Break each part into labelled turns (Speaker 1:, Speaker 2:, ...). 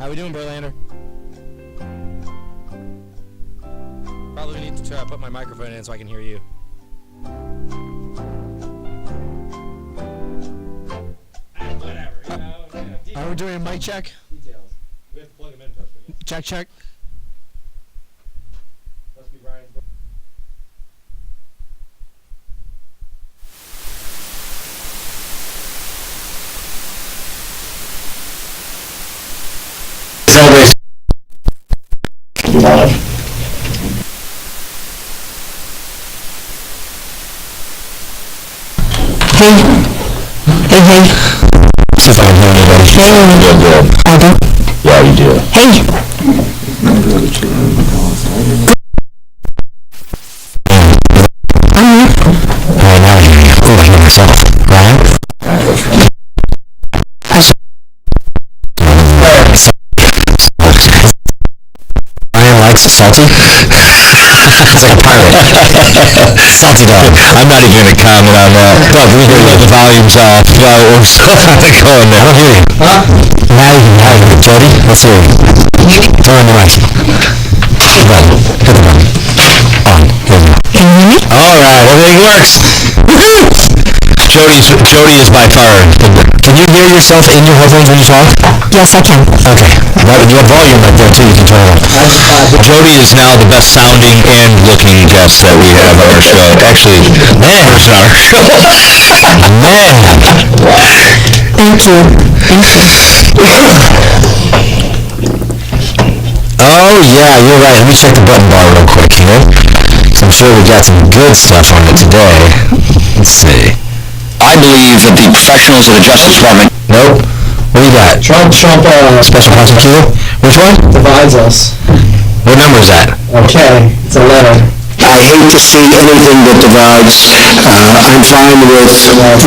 Speaker 1: How we doing, Berlander? Probably need to try to put my microphone in so I can hear you. Whatever, you know. Are we doing a mic check?
Speaker 2: Details. We have to plug them in first.
Speaker 1: Check, check.
Speaker 2: Must be Ryan's.
Speaker 3: Hey. See if I can hear anybody. Hey. Good. I do? Yeah, you do. Hey. Alright, now I hear you. Oh, I hear myself. Ryan? Ryan likes salty? It's like a pirate. Salty dog. I'm not even going to comment on that. But we hear the volume's off. Well, we're still kind of going there. I don't hear you. Huh? Now you can hear you. Jody, let's hear you. Turn on the mic. Hit the button. Hit the button. On. Here we go. Can you hear me? Alright, everything works. Woohoo! Jody is by far. Can you hear yourself in your headphones when you talk? Yes, I can. Okay. You have volume right there too. You can turn it on. Jody is now the best sounding and looking guest that we have on our show. Actually, man, person on our show. Man. Thank you. Oh yeah, you're right. Let me check the button bar real quick here. So I'm sure we got some good stuff on it today. Let's see. I believe that the professionals of the Justice Department... Nope. What do you got? Trump, Special Prosecutor? Which one?
Speaker 4: Divides us.
Speaker 3: What number is that?
Speaker 4: Okay, it's a letter.
Speaker 5: I hate to see anything that divides. I'm fine with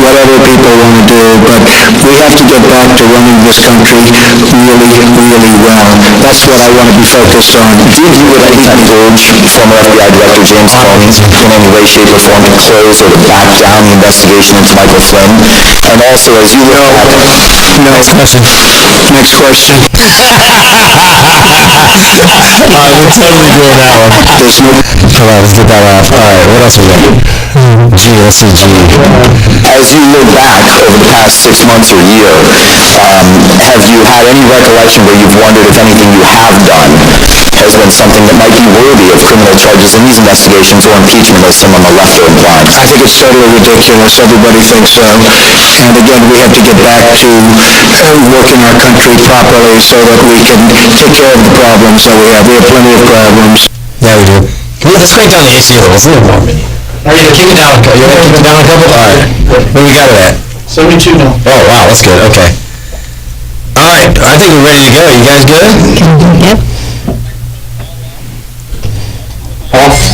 Speaker 5: whatever people want to do, but we have to get back to running this country really, really well. That's what I want to be focused on.
Speaker 3: Do you agree with any urge former FBI Director James Comey in any way, shape, or form to close or to back down the investigation into Michael Flynn? And also, as you look at it...
Speaker 5: No.
Speaker 3: Next question.
Speaker 5: Next question.
Speaker 3: We're totally doing that one.
Speaker 5: There's no...
Speaker 3: Come on, let's get that off. Alright, what else we got? G, let's see, G. As you look back over the past 6 months or year, have you had any recollection where you've wondered if anything you have done has been something that might be worthy of criminal charges in these investigations or impeachment, as some on the left are implying?
Speaker 5: I think it's totally ridiculous. Everybody thinks so. And again, we have to get back to working our country properly so that we can take care of the problems that we have. We have plenty of problems.
Speaker 3: Yeah, we do. Let's crank down the AC a little. It's a little warm in here. Are you going to kick it down? You're going to kick it down a couple? Alright. Where we got it at?
Speaker 4: 72 now.
Speaker 3: Oh, wow, that's good. Okay. Alright, I think we're ready to go. You guys good?
Speaker 4: Yep.
Speaker 3: Off.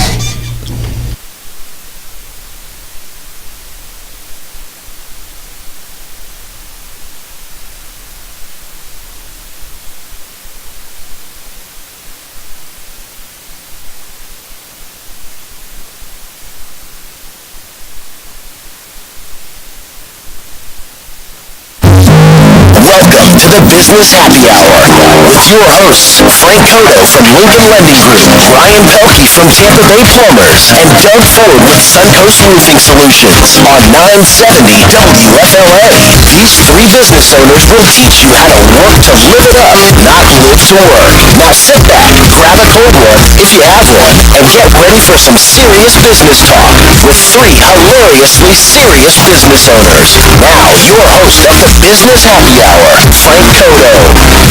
Speaker 5: Welcome to the Business Happy Hour with your hosts, Frank Cotto from Lincoln Lending Group, Ryan Pelkey from Tampa Bay Plumbers, and Doug Ford with Suncoast Roofing Solutions on 970 WFLA. These three business owners will teach you how to work to live it up, not live to work. Now sit back, grab a cold one if you have one, and get ready for some serious business talk with three hilariously serious business owners. Now, your host of the Business Happy Hour, Frank Cotto.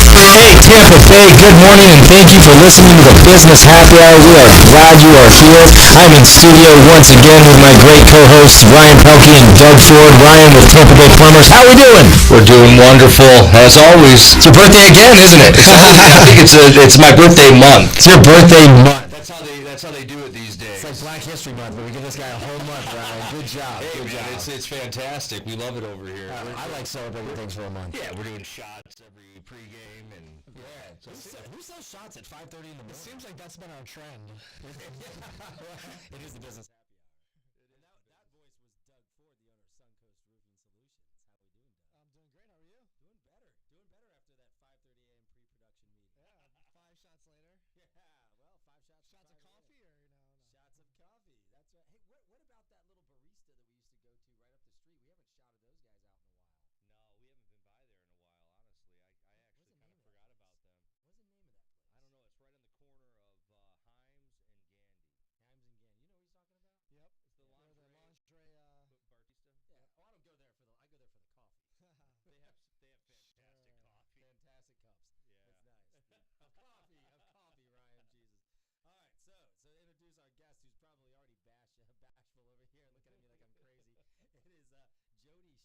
Speaker 3: Hey, Tampa Bay, good morning, and thank you for listening to the Business Happy Hour. We are glad you are here. I'm in studio once again with my great co-hosts, Ryan Pelkey and Doug Ford. Ryan with Tampa Bay Plumbers. How are we doing?
Speaker 6: We're doing wonderful, as always.
Speaker 3: It's your birthday again, isn't it?
Speaker 6: I think it's my birthday month.
Speaker 3: It's your birthday month.
Speaker 6: That's how they do it these days.
Speaker 3: It's like Black History Month, but we give this guy a whole month, Ryan. Good job.
Speaker 6: Hey,
Speaker 3: good
Speaker 6: man,
Speaker 3: job.
Speaker 6: it's fantastic. We love it over here.
Speaker 3: I like celebrating things for a month.
Speaker 6: Yeah, we're doing shots every pregame and
Speaker 3: So who sells shots at 5:30 in the morning?
Speaker 4: It seems like that's been our trend.
Speaker 3: It is the business happy hour.
Speaker 4: I'm doing great. How are you?
Speaker 1: Doing better after that 5:30 a.m. pre-production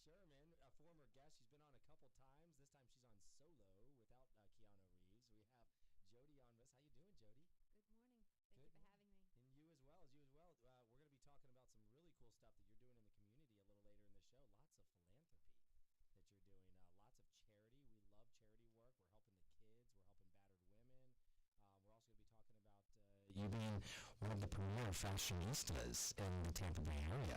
Speaker 7: Sherman, a former guest. She's been on a couple times. This time she's on solo without Keanu Reeves. We have Jody on with us. How you doing, Jody?
Speaker 8: Good morning. Thank you for having me.
Speaker 7: And you as well. We're going to be talking about some really cool stuff that you're doing in the community a little later in the show. Lots of philanthropy that you're doing. Lots of charity. We love charity work. We're helping the kids. We're helping battered women. We're also going to be talking about
Speaker 3: You being one of the premier fashionistas in the Tampa Bay area.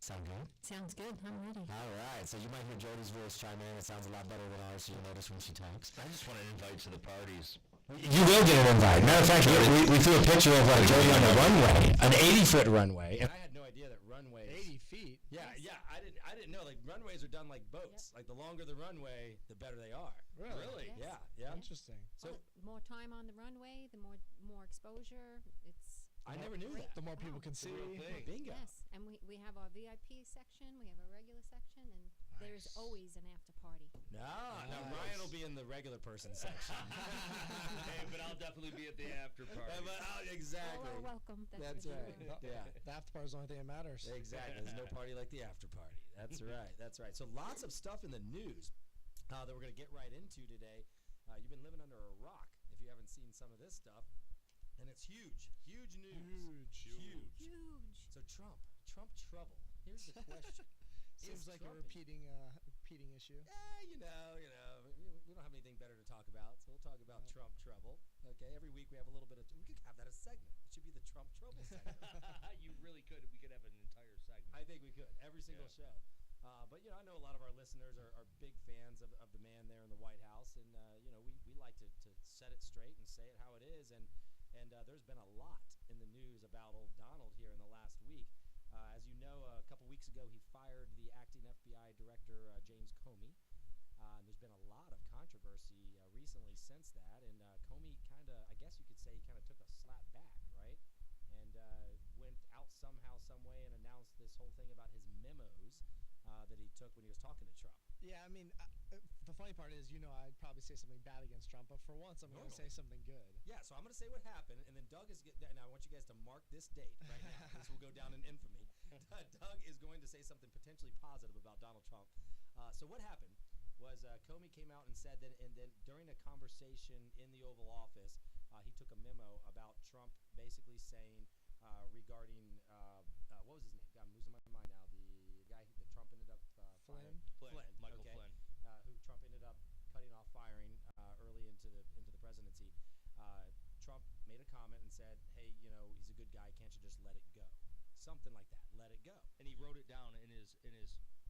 Speaker 3: Sound good?
Speaker 8: Sounds good. I'm ready.
Speaker 3: All right. So you might hear Jody's voice chime in. It sounds a lot better than ours, so you'll notice when she talks.
Speaker 6: I just want an invite to the parties.
Speaker 3: You will get an invite. Matter of fact, we threw a picture of Jody on the runway, an 80-foot runway.
Speaker 7: And I had no idea that runways.
Speaker 4: 80 feet.
Speaker 7: Yeah, I didn't know. Like runways are done like boats.
Speaker 8: Yep.
Speaker 7: Like the longer the runway, the better they are.
Speaker 4: Really?
Speaker 8: Yes.
Speaker 7: Yeah.
Speaker 4: Interesting.
Speaker 7: So
Speaker 8: The more time on the runway, the more exposure. It's
Speaker 7: I never knew that.
Speaker 4: The more people can see.
Speaker 7: Bingo.
Speaker 8: yes, and we have our VIP section, we have a regular section, and there's always an after party.
Speaker 7: No,
Speaker 4: Nice.
Speaker 7: Ryan will be in the regular person section.
Speaker 6: Hey, but I'll definitely be at the after party.
Speaker 7: Exactly.
Speaker 8: Oh, welcome.
Speaker 7: That's
Speaker 8: for
Speaker 7: right.
Speaker 8: sure.
Speaker 7: Yeah.
Speaker 4: The after party is the only thing that matters.
Speaker 7: Exactly. There's no party like the after party. That's right. That's right. So lots of stuff in the news that we're going to get right into today. You've been living under a rock if you haven't seen some of this stuff. And it's huge. Huge news. Huge. So Trump trouble. Here's the question.
Speaker 4: Seems
Speaker 7: Is
Speaker 4: like a
Speaker 7: Trump
Speaker 4: repeating issue.
Speaker 7: we don't have anything better to talk about, so we'll talk about Trump trouble. Okay, every week we have a little bit of. We could have that a segment. It should be the Trump trouble segment.
Speaker 6: You really could. We could have an entire segment.
Speaker 7: I think we could every single show. But I know a lot of our listeners are big fans of the man there in the White House, and we like to set it straight and say it how it is. And there's been a lot in the news about old Donald here in the last week. As you know, a couple weeks ago he fired the acting FBI director James Comey. And there's been a lot of controversy recently since that, and Comey kind of, I guess you could say, he kind of took a slap back, right? And went out somehow, some way, and announced this whole thing about his memos that he took when he was talking to Trump.
Speaker 4: Yeah, I mean, the funny part is, I'd probably say something bad against Trump, but for once, I'm going to say something good.
Speaker 7: Yeah, so I'm going to say what happened, and then Doug is. And I want you guys to mark this date right now. This will go down in infamy. Doug is going to say something potentially positive about Donald Trump. So what happened was Comey came out and said that, and then during a conversation in the Oval Office, he took a memo about Trump basically saying regarding what was his name? God, I'm losing my mind now. The guy that Trump ended up firing.
Speaker 6: Flynn. Michael
Speaker 7: okay.
Speaker 6: Flynn.
Speaker 7: Who Trump ended up cutting off firing early into the presidency. Trump made a comment and said, "Hey, he's a good guy. Can't you just let it go?" Something like that. Let it go.
Speaker 6: And he wrote it down in his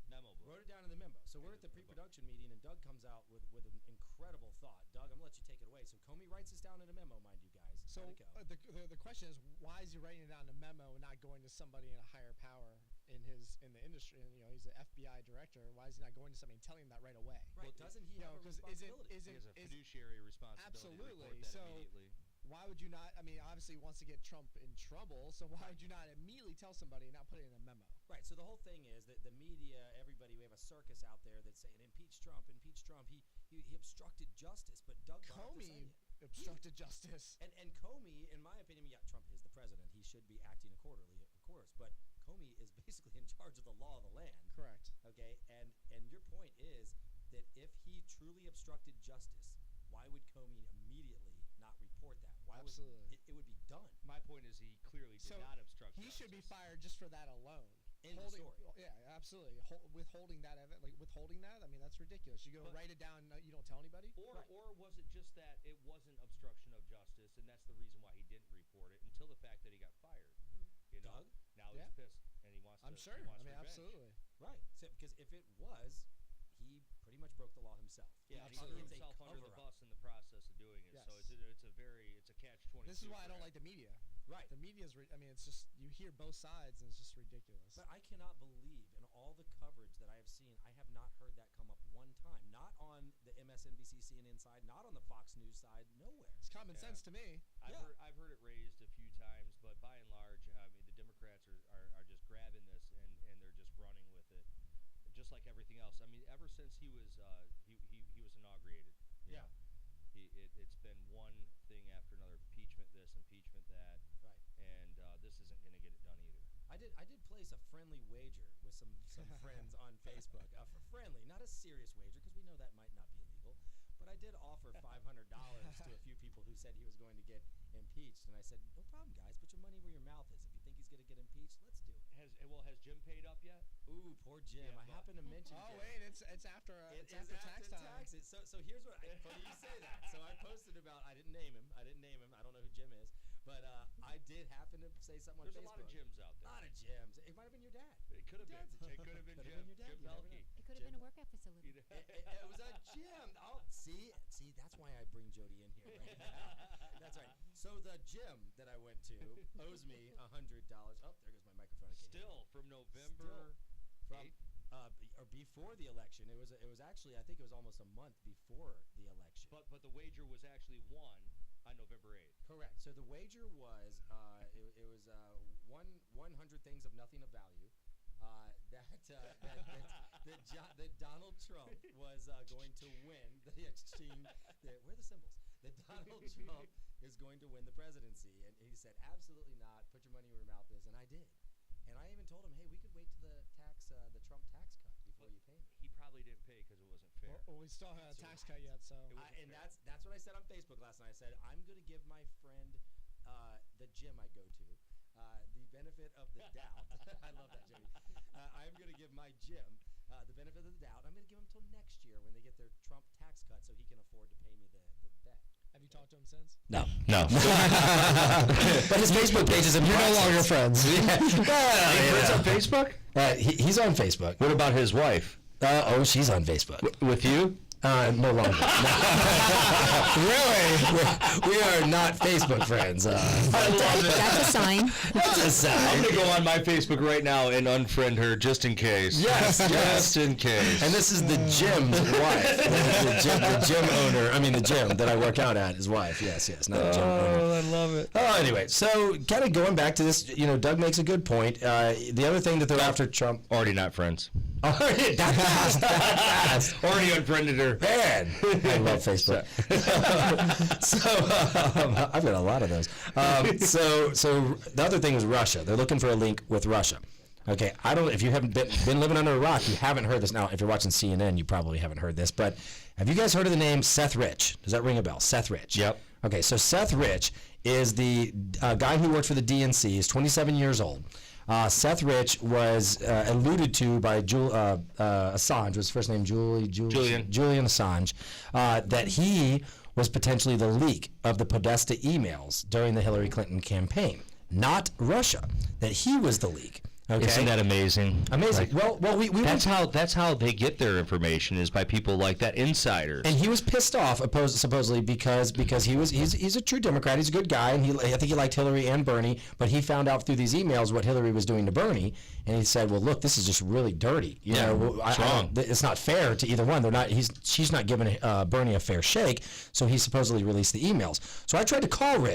Speaker 6: memo book.
Speaker 7: Wrote it down in the memo. So we're at the pre-production meeting, and Doug comes out with an incredible thought. Doug, I'm gonna let you take it away. So Comey writes this down in a memo, mind you guys.
Speaker 4: So
Speaker 7: Let it go.
Speaker 4: the question is, why is he writing it down in a memo and not going to somebody in a higher power in the industry? And, he's an FBI director. Why is he not going to somebody and telling him that right away?
Speaker 7: Right? Doesn't he have a responsibility?
Speaker 6: He has a fiduciary responsibility
Speaker 4: Absolutely.
Speaker 6: to report that
Speaker 4: So
Speaker 6: immediately.
Speaker 4: Why would you not? I mean, obviously he wants to get Trump in trouble, so why would you not immediately tell somebody and not put it in a memo?
Speaker 7: Right. So the whole thing is that the media, everybody, we have a circus out there that's saying impeach Trump, impeach Trump. He obstructed justice, but Doug brought up this
Speaker 4: Comey
Speaker 7: idea.
Speaker 4: obstructed justice.
Speaker 7: And Comey, in my opinion, Trump is the president. He should be acting accordingly, of course. But Comey is basically in charge of the law of the land.
Speaker 4: Correct.
Speaker 7: Okay. And your point is that if he truly obstructed justice, why would Comey immediately not report that? Why
Speaker 4: Absolutely.
Speaker 7: would it would be done?
Speaker 6: My point is he clearly did not obstruct
Speaker 4: He should be
Speaker 6: justice.
Speaker 4: fired just for that alone.
Speaker 7: End of story.
Speaker 4: Yeah, absolutely. Withholding that, withholding that. I mean, that's ridiculous. You go write it down. You don't tell anybody.
Speaker 6: Or was it just that it wasn't obstruction of justice, and that's the reason why he didn't report it until the fact that he got fired?
Speaker 7: Doug?
Speaker 6: Now
Speaker 4: Yeah.
Speaker 6: he's pissed, and he wants.
Speaker 4: I'm
Speaker 6: to,
Speaker 4: sure.
Speaker 6: He wants
Speaker 4: I mean,
Speaker 6: revenge.
Speaker 4: absolutely.
Speaker 7: Right. So, because if it was, he pretty much broke the law himself.
Speaker 6: Yeah, he
Speaker 4: Absolutely.
Speaker 6: threw himself under the bus in the process of doing it.
Speaker 4: Yes.
Speaker 6: So it's a catch-22.
Speaker 4: This is why I
Speaker 6: for
Speaker 4: don't
Speaker 6: him.
Speaker 4: like the media.
Speaker 7: Right.
Speaker 4: The media's. It's just you hear both sides, and it's just ridiculous.
Speaker 7: But I cannot believe in all the coverage that I have seen, I have not heard that come up one time. Not on the MSNBC CNN side, not on the Fox News side, nowhere.
Speaker 4: It's common sense to me.
Speaker 6: I've heard it raised a few times, but by and large, I mean the Democrats are just grabbing this and they're just running with it, just like everything else. I mean, ever since he was inaugurated, you know, it's been one thing after another, impeachment this, impeachment that,
Speaker 7: Right.
Speaker 6: and this isn't going to get it done either.
Speaker 7: I did did place a friendly wager with some friends on Facebook. Friendly, not a serious wager because we know that might not be illegal. But I did offer $500 to a few people who said he was going to get impeached, and I said, no problem, guys. Put your money where your mouth is. If you think he's going to get impeached, let's do it.
Speaker 6: Has Jim paid up yet?
Speaker 7: Ooh, poor Jim.
Speaker 6: Yeah,
Speaker 7: I happened to mention.
Speaker 4: Oh
Speaker 7: Jim.
Speaker 4: wait, it's after
Speaker 7: It
Speaker 4: it's
Speaker 7: is
Speaker 4: after tax time.
Speaker 7: taxes. So here's what. Funny you say that. So I posted about. I didn't name him. I don't know who Jim is, but I did happen to say something on
Speaker 6: There's
Speaker 7: Facebook.
Speaker 6: a lot of Jims out
Speaker 7: A
Speaker 6: there.
Speaker 7: lot of Jims. It might have been your dad.
Speaker 6: It could have
Speaker 7: Your
Speaker 6: been.
Speaker 7: dad's-
Speaker 6: It could have been
Speaker 7: Could've
Speaker 6: Jim.
Speaker 7: been your dad,
Speaker 6: Jim
Speaker 7: you never know.
Speaker 6: Pelkey.
Speaker 8: It could have been a workout facility.
Speaker 7: It was a gym. Oh, see, that's why I bring Jody in here. Right? That's right. So the gym that I went to owes me $100. Oh, there goes my microphone. I can't hear
Speaker 6: Still from November.
Speaker 7: from or before the election. It was actually, I think it was almost a month before the election.
Speaker 6: But the wager was actually won on November 8th.
Speaker 7: Correct. So the wager was it was 100 things of nothing of value. That Donald Trump was going to win the exchange. Where are the symbols? That Donald Trump is going to win the presidency, and he said, "Absolutely not. Put your money where your mouth is," and I did. And I even told him, "Hey, we could wait to the Trump tax cut before you pay me."
Speaker 6: He probably didn't pay because it wasn't fair.
Speaker 4: Well, we still haven't had a tax cut yet, so.
Speaker 7: And that's what I said on Facebook last night. I said I'm going to give my friend the gym I go to the benefit of the doubt. I love that, Jody. I'm going to give my gym the benefit of the doubt. I'm going to give him till next year when they get their Trump tax cut, so he can afford to pay me the bet.
Speaker 4: Have you talked to him since?
Speaker 3: No.
Speaker 5: But his Facebook page is in
Speaker 3: You're no
Speaker 5: process.
Speaker 3: longer friends.
Speaker 5: Friends
Speaker 3: on Facebook?
Speaker 5: He's on Facebook.
Speaker 3: What about his wife?
Speaker 5: She's on Facebook.
Speaker 3: With you?
Speaker 5: No longer. Really? We are not Facebook friends.
Speaker 3: I love it.
Speaker 8: That's a sign.
Speaker 5: That's a sign.
Speaker 3: I'm going to go on my Facebook right now and unfriend her just in case.
Speaker 5: Yes,
Speaker 3: Just in case.
Speaker 5: And this is the gym's wife. The gym owner. I mean, the gym that I work out at, his wife. Yes, not the gym owner.
Speaker 3: I love it.
Speaker 5: Oh, anyway, so kind of going back to this, Doug makes a good point. The other thing that they're after Trump.
Speaker 3: Already not friends.
Speaker 5: Already, that fast.
Speaker 3: Already unfriended her.
Speaker 5: Man, I love Facebook. I've got a lot of those. So the other thing is Russia. They're looking for a link with Russia. Okay, if you haven't been living under a rock, you haven't heard this. Now, if you're watching CNN, you probably haven't heard this. But have you guys heard of the name Seth Rich? Does that ring a bell? Seth Rich.
Speaker 3: Yep.
Speaker 5: Okay, so Seth Rich is the guy who worked for the DNC. He's 27 years old. Seth Rich was alluded to by Assange, was his first name Julian Assange, that he was potentially the leak of the Podesta emails during the Hillary Clinton campaign, not Russia, that he was the leak. Okay?
Speaker 3: Isn't that amazing?
Speaker 5: Amazing. Well, we
Speaker 3: That's how they get their information is by people like that, insiders.
Speaker 5: And he was pissed off, supposedly, because he's a true Democrat. He's a good guy, and I think he liked Hillary and Bernie. But he found out through these emails what Hillary was doing to Bernie, and he said, "Well, look, this is just really dirty.
Speaker 3: It's wrong.
Speaker 5: It's not fair to either one. She's not giving Bernie a fair shake." So he supposedly released the emails. So I tried to call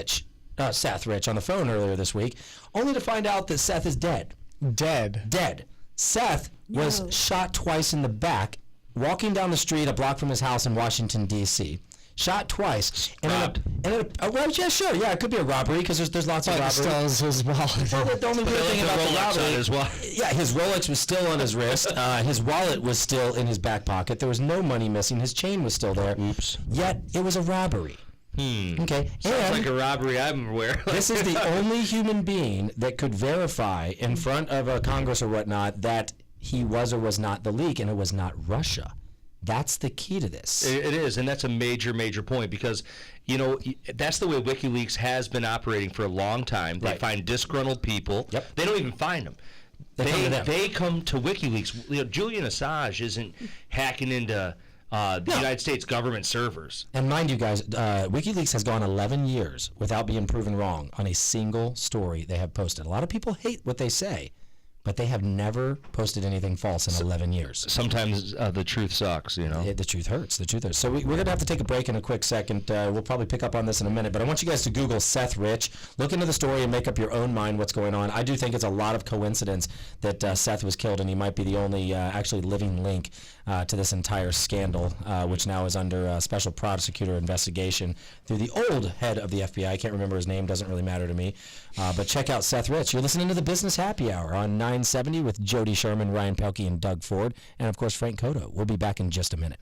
Speaker 5: Seth Rich on the phone earlier this week, only to find out that Seth is dead. Dead. Seth was shot twice in the back, walking down the street a block from his house in Washington, D.C. Shot twice.
Speaker 3: Robbed.
Speaker 5: Well, yeah, sure. Yeah, it could be a robbery because there's lots of robberies.
Speaker 3: Still his wallet.
Speaker 5: The only weird thing about the robbery,
Speaker 3: his wallet.
Speaker 5: yeah, his Rolex was still on his wrist. His wallet was still in his back pocket. There was no money missing. His chain was still there.
Speaker 3: Oops.
Speaker 5: Yet it was a robbery. Okay.
Speaker 3: Sounds like a robbery I'm aware of.
Speaker 5: This is the only human being that could verify in front of a Congress or whatnot that he was or was not the leak, and it was not Russia. That's the key to this.
Speaker 3: It is, and that's a major, major point because, that's the way WikiLeaks has been operating for a long time. They find disgruntled people.
Speaker 5: Yep.
Speaker 3: They don't even find them. They come to WikiLeaks. Julian Assange isn't hacking into the United States government servers.
Speaker 5: And mind you guys, WikiLeaks has gone 11 years without being proven wrong on a single story they have posted. A lot of people hate what they say,
Speaker 9: but they have never posted anything false in 11 years.
Speaker 3: Sometimes the truth sucks, you know.
Speaker 9: The truth hurts. The truth hurts. So we're going to have to take a break in a quick second. We'll probably pick up on this in a minute, but I want you guys to Google Seth Rich. Look into the story and make up your own mind what's going on. I do think it's a lot of coincidence that Seth was killed, and he might be the only actually living link to this entire scandal, which now is under special prosecutor investigation through the old head of the FBI. I can't remember his name. Doesn't really matter to me. But check out Seth Rich. You're listening to the Business Happy Hour on 970 with Jody Sherman, Ryan Pelkey, and Doug Ford, and of course Frank Cotto. We'll be back in just a minute.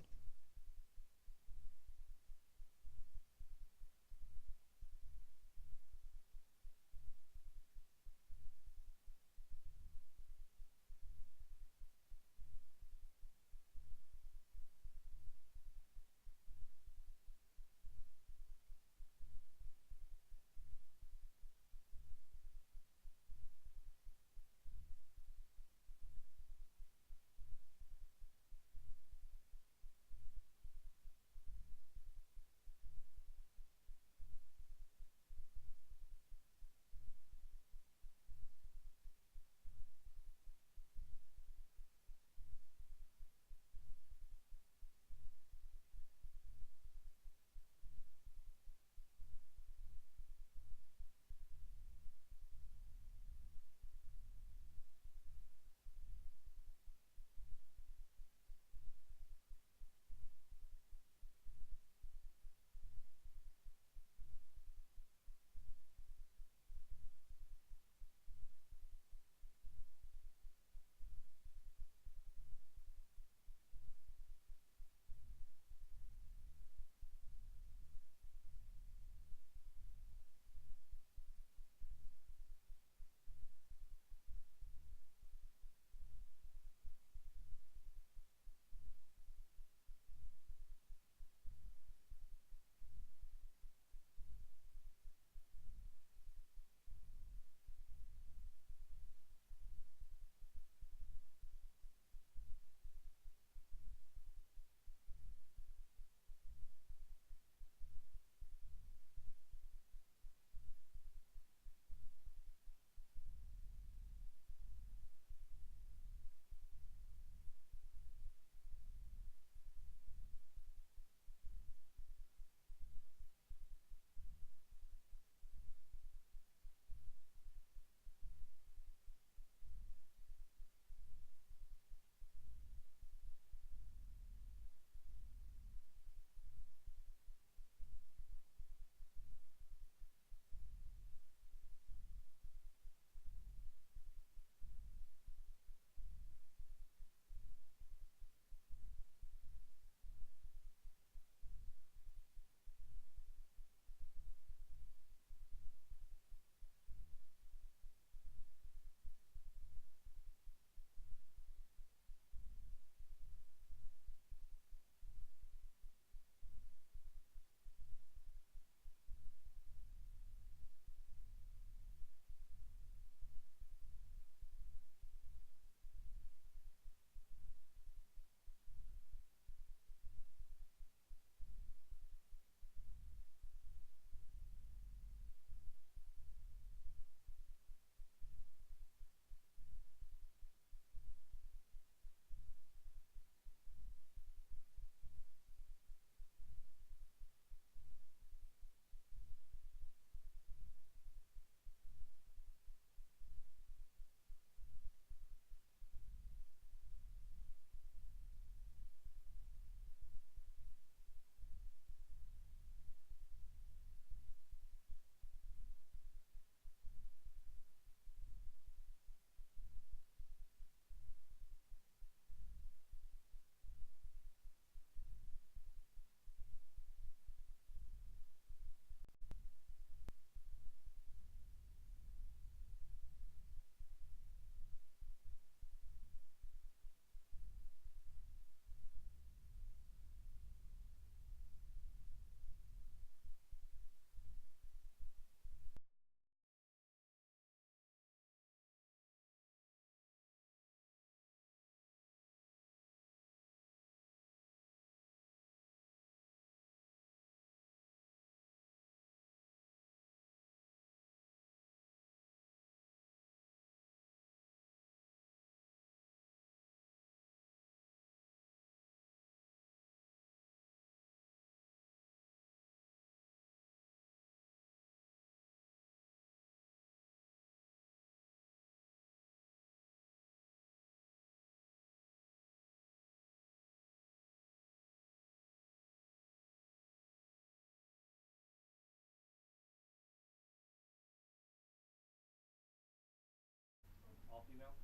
Speaker 6: email?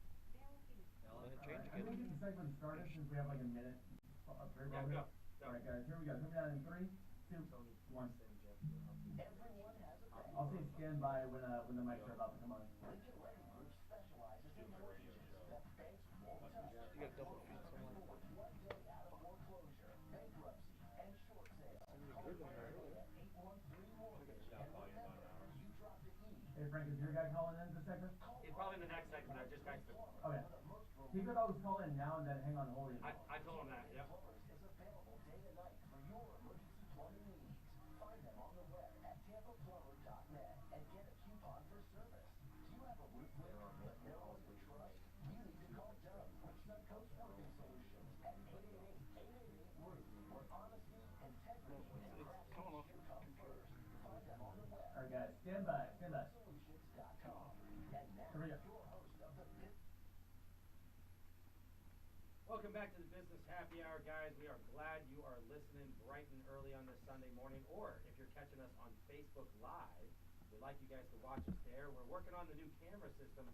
Speaker 10: Can we get the segment started since we have like a minute?
Speaker 6: Yeah, go.
Speaker 10: Alright guys, here we go. Coming down in 3, 2, 1. I'll say stand by when the mics are about to come on. Hey Frank, is your guy calling in this segment?
Speaker 6: It's probably the next segment. I just texted him.
Speaker 10: Okay. He could always call in now and then hang on hold.
Speaker 6: I told him that, yep.
Speaker 10: Alright guys, stand by, stand by. Here we go.
Speaker 6: Welcome back to the Business Happy Hour, guys. We are glad you are listening bright and early on this Sunday morning, or if you're catching us on Facebook Live, we'd like you guys to watch us there. We're working on the new camera system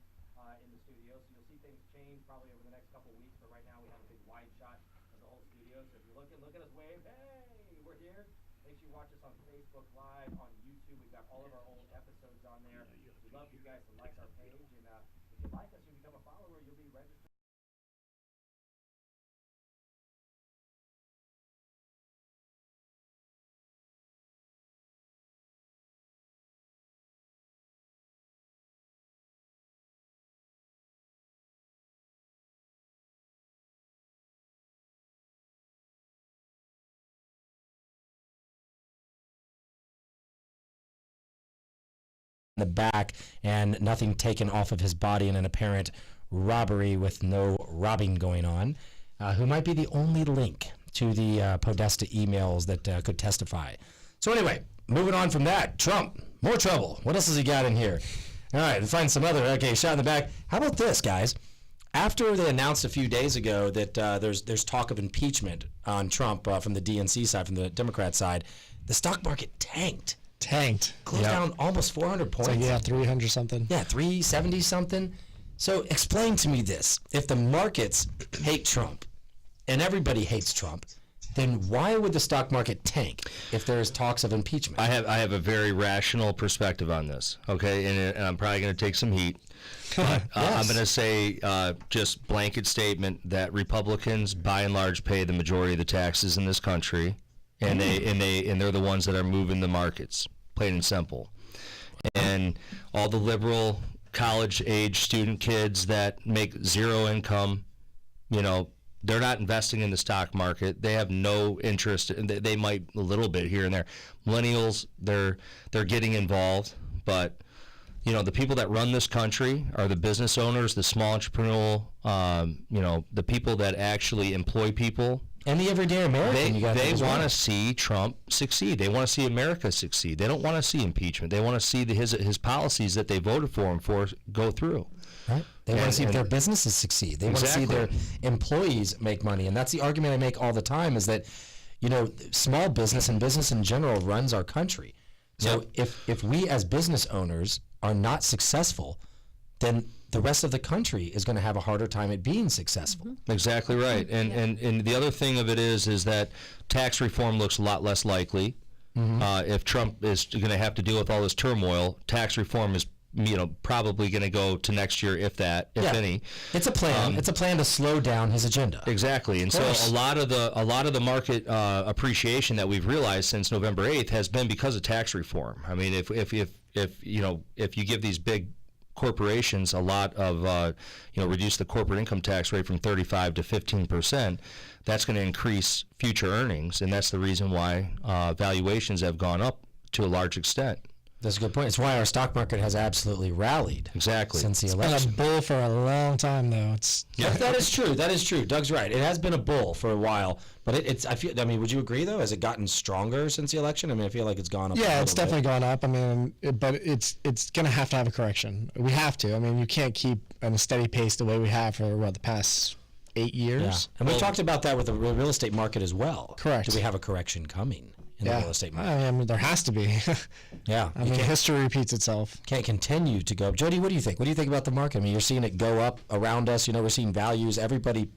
Speaker 6: in the studio, so you'll see things change probably over the next couple weeks, but right now we have a big wide shot of the whole studio, so if you're looking, look at us wave, hey, we're here. Make sure you watch us on Facebook Live, on YouTube. We've got all of our old episodes on there. We'd love for you guys to like our page, and if you like us, you become a follower, you'll be registered.
Speaker 9: The back and nothing taken off of his body in an apparent robbery with no robbing going on, who might be the only link to the Podesta emails that could testify. So anyway, moving on from that, Trump, more trouble. What else has he got in here? All right, let's find some other, okay, shot in the back. How about this, guys? After they announced a few days ago that there's talk of impeachment on Trump from the DNC side, from the Democrat side, the stock market tanked. Closed down almost 400 points.
Speaker 4: It's like, yeah, 300 something.
Speaker 9: Yeah, 370 something. So explain to me this. If the markets hate Trump and everybody hates Trump, then why would the stock market tank if there's talks of impeachment?
Speaker 3: I have a very rational perspective on this, okay? And I'm probably going to take some heat. But I'm going to say just blanket statement that Republicans, by and large, pay the majority of the taxes in this country. And they're the ones that are moving the markets, plain and simple. And all the liberal college-age student kids that make zero income, you know, they're not investing in the stock market. They have no interest. They might a little bit here and there. Millennials, they're getting involved, but you know, the people that run this country are the business owners, the small entrepreneurial, you know, the people that actually employ people.
Speaker 9: And the everyday American.
Speaker 3: They want to see Trump succeed. They want to see America succeed. They don't want to see impeachment. They want to see his policies that they voted for him for go through.
Speaker 9: Right. They want to see their businesses succeed. They want to see their employees make money. And that's the argument I make all the time is that, you know, small business and business in general runs our country. So if we as business owners are not successful, then the rest of the country is going to have a harder time at being successful.
Speaker 3: Mm-hmm. Exactly right. And the other thing of it is that tax reform looks a lot less likely. Mm-hmm. If Trump is going to have to deal with all this turmoil, tax reform is, you know, probably going to go to next year, if any.
Speaker 9: It's a plan. It's a plan to slow down his agenda.
Speaker 3: Exactly. And so a lot of the market appreciation that we've realized since November 8th has been because of tax reform. I mean, if you know, if you give these big corporations a lot of, you know, reduce the corporate income tax rate from 35 to 15%, that's going to increase future earnings, and that's the reason why valuations have gone up to a large extent.
Speaker 9: That's a good point. It's why our stock market has absolutely rallied.
Speaker 3: Exactly.
Speaker 9: Since the
Speaker 4: It's
Speaker 9: election.
Speaker 4: been a bull for a long time, though.
Speaker 9: That is true. That is true. Doug's right. It has been a bull for a while, but I mean, would you agree though? Has it gotten stronger since the election? I mean, I feel like it's gone up.
Speaker 4: Yeah, it's definitely gone up. I mean, but it's going to have a correction. We have to. I mean, you can't keep on a steady pace the way we have for the past 8 years.
Speaker 9: Yeah. And we talked about that with the real estate market as well.
Speaker 4: Correct.
Speaker 9: Do we have a correction coming in the real estate market.
Speaker 4: I mean, there has to be.
Speaker 9: Yeah.
Speaker 4: I mean, history repeats itself.
Speaker 9: Can't continue to go up. Jody, what do you think? What do you think about the market? I mean, you're seeing it go up around us. You know, we're seeing values. Everybody